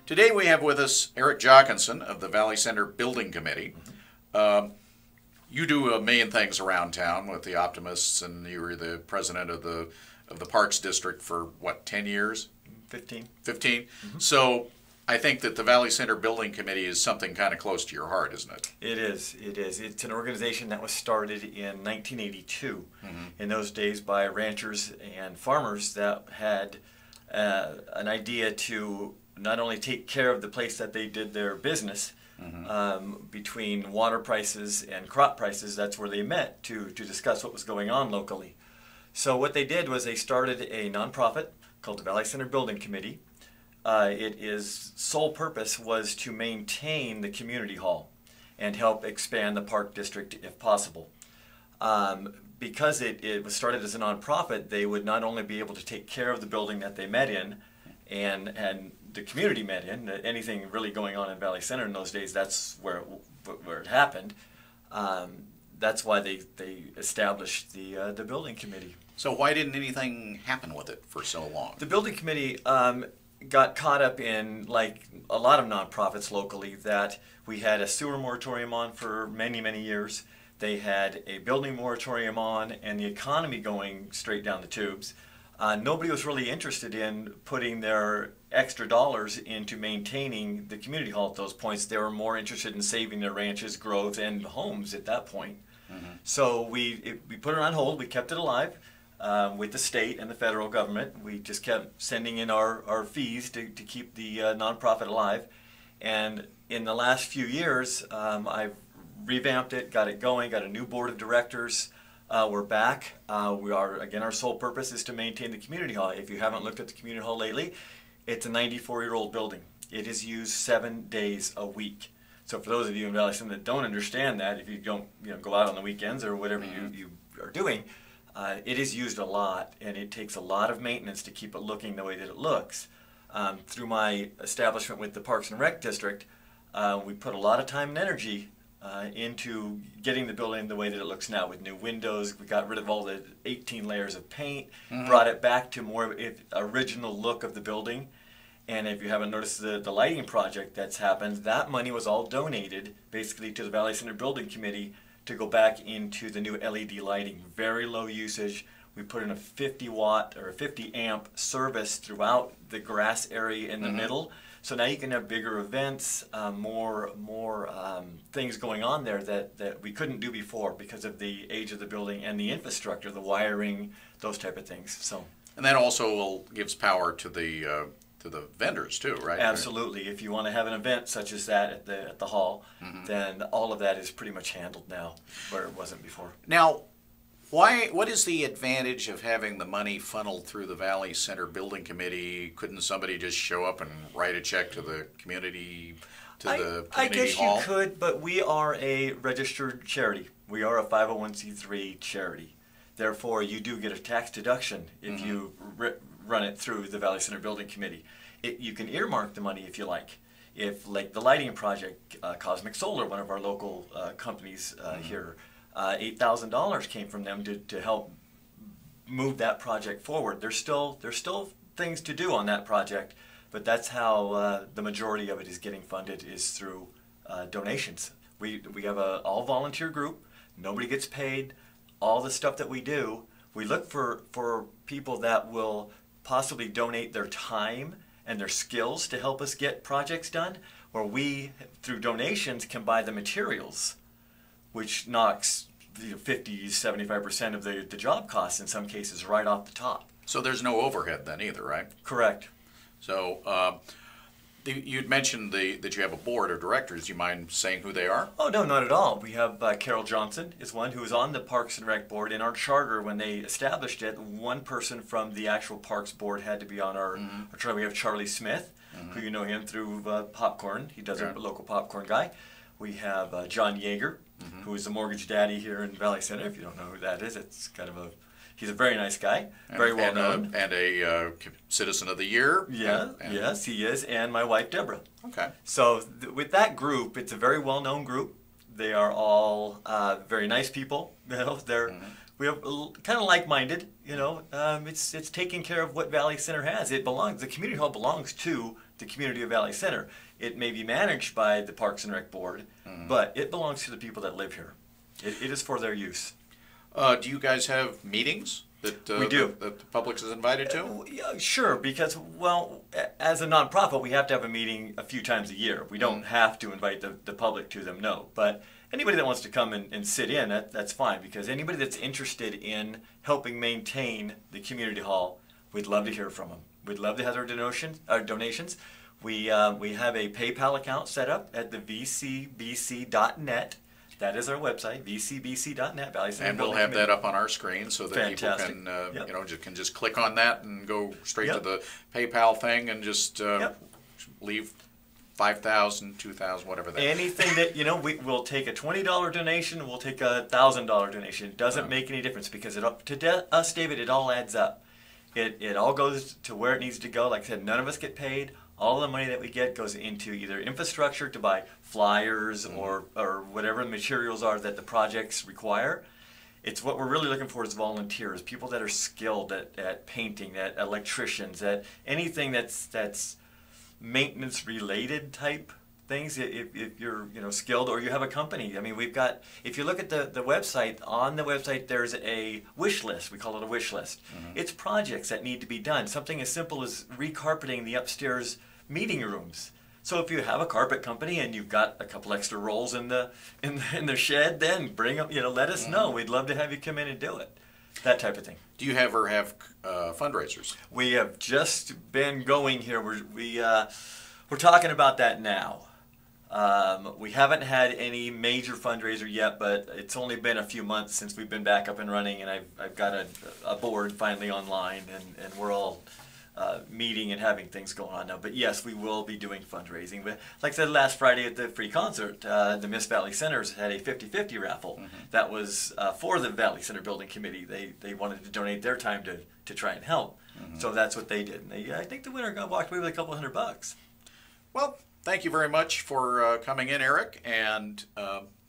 Today we have with us Eric Jockinson of the Valley Center Building Committee. You do a million things around town with the Optimists, and you were the president of the Parks District for what, 10 years? 15. 15. So I think that the Valley Center Building Committee is something kind of close to your heart, isn't it? It is. It is. It's an organization that was started in 1982. In those days by ranchers and farmers that had an idea to not only take care of the place that they did their business, between water prices and crop prices. That's where they met to discuss what was going on locally. So what they did was they started a nonprofit called the Valley Center Building Committee. Its sole purpose was to maintain the community hall and help expand the park district if possible. Because it was started as a nonprofit, they would not only be able to take care of the building that they met in and the community met in, anything really going on in Valley Center in those days, that's where it happened. That's why they established the building committee. So why didn't anything happen with it for so long? The building committee got caught up in, like a lot of nonprofits locally, that we had a sewer moratorium on for many, many years. They had a building moratorium on and the economy going straight down the tubes. Nobody was really interested in putting their extra dollars into maintaining the community hall at those points. They were more interested in saving their ranches, groves, and homes at that point. So we put it on hold. We kept it alive with the state and the federal government. We just kept sending in our fees to keep the nonprofit alive. And in the last few years, I've revamped it, got it going, got a new board of directors. We're back. Again, our sole purpose is to maintain the community hall. If you haven't looked at the community hall lately, it's a 94-year-old building. It is used 7 days a week. So for those of you in Valley Center that don't understand that, if you don't go out on the weekends or whatever you are doing, it is used a lot, and it takes a lot of maintenance to keep it looking the way that it looks. Through my establishment with the Parks and Rec District, we put a lot of time and energy into getting the building the way that it looks now, with new windows. We got rid of all the 18 layers of paint, brought it back to more original look of the building. And if you haven't noticed the lighting project that's happened, that money was all donated basically to the Valley Center Building Committee to go back into the new LED lighting. Very low usage. We put in a 50-watt or a 50-amp service throughout the grass area in the middle. So now you can have bigger events, more things going on there that we couldn't do before because of the age of the building and the infrastructure, the wiring, those type of things. So, and that also gives power to the vendors too, right? Absolutely. If you want to have an event such as that at the hall, then all of that is pretty much handled now, where it wasn't before. Now, what is the advantage of having the money funneled through the Valley Center Building Committee? Couldn't somebody just show up and write a check to the community, I guess hall? You could, but we are a registered charity. We are a 501c3 charity. Therefore, you do get a tax deduction if you run it through the Valley Center Building Committee. You can earmark the money if you like. If, like the lighting project, Cosmic Solar, one of our local companies here, $8,000 came from them to help move that project forward. There's still things to do on that project, but that's how the majority of it is getting funded, is through donations. We have a all volunteer group. Nobody gets paid. All the stuff that we do, we look for people that will possibly donate their time and their skills to help us get projects done, or we, through donations, can buy the materials, which knocks 50–75% of the job costs in some cases right off the top. So there's no overhead then either, right? Correct. So you'd mentioned that you have a board of directors. Do you mind saying who they are? Oh, no, not at all. We have Carol Johnson is one who was on the Parks and Rec board. In our charter, when they established it, one person from the actual Parks board had to be on our charter. We have Charlie Smith, who you know him through popcorn. He does a local popcorn guy. We have John Yeager, who is the mortgage daddy here in Valley Center. If you don't know who that is, it's kind of he's a very nice guy, very well known. And a Citizen of the Year. Yeah, yes, he is. And my wife, Deborah. Okay. So with that group, it's a very well-known group. They are all very nice people. You know, we have kind of like-minded. You know, it's taking care of what Valley Center has. It belongs. The community hall belongs to the community of Valley Center. It may be managed by the Parks and Rec Board, but it belongs to the people that live here. It is for their use. Do you guys have meetings that We do. that the public is invited to? Yeah, sure, because, well, as a nonprofit, we have to have a meeting a few times a year. We don't have to invite the public to them, no. But anybody that wants to come and sit in, that's fine, because anybody that's interested in helping maintain the community hall, we'd love to hear from them. We'd love to have their donations. We have a PayPal account set up at the vcbc.net. That is our website, vcbc.net, Valley Center And we'll Building have Committee. that up on our screen so that Fantastic. people can, Yep. you know, can just click on that and go straight Yep. to the PayPal thing and just Yep. leave 5,000, 2,000, whatever that is. Anything that, you know, we'll take a $20 donation, we'll take a $1,000 donation. It doesn't make any difference because to us, David, it all adds up. It all goes to where it needs to go. Like I said, none of us get paid. All the money that we get goes into either infrastructure to buy flyers or whatever the materials are that the projects require. It's what we're really looking for is volunteers, people that are skilled at painting, at electricians, at anything that's maintenance related type things. If you're skilled or you have a company. I mean, we've got, if you look at the website, on the website there's a wish list. We call it a wish list. It's projects that need to be done. Something as simple as recarpeting the upstairs meeting rooms. So if you have a carpet company and you've got a couple extra rolls in the shed, then bring them. Let us know. We'd love to have you come in and do it. That type of thing. Do you ever have fundraisers? We have just been going here. We're talking about that now. We haven't had any major fundraiser yet, but it's only been a few months since we've been back up and running, and I've got a board finally online, and we're all meeting and having things going on now. But yes, we will be doing fundraising. But like I said, last Friday at the free concert, the Miss Valley Centers had a 50-50 raffle. That was for the Valley Center Building Committee. They wanted to donate their time to try and help. So that's what they did. And I think the winner walked away with a couple $100. Well, thank you very much for coming in, Eric, and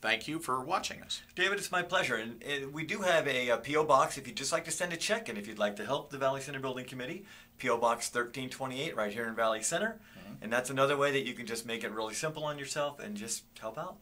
thank you for watching us. David, it's my pleasure. And we do have a P.O. Box if you'd just like to send a check, and if you'd like to help the Valley Center Building Committee, P.O. Box 1328 right here in Valley Center. And that's another way that you can just make it really simple on yourself and just help out.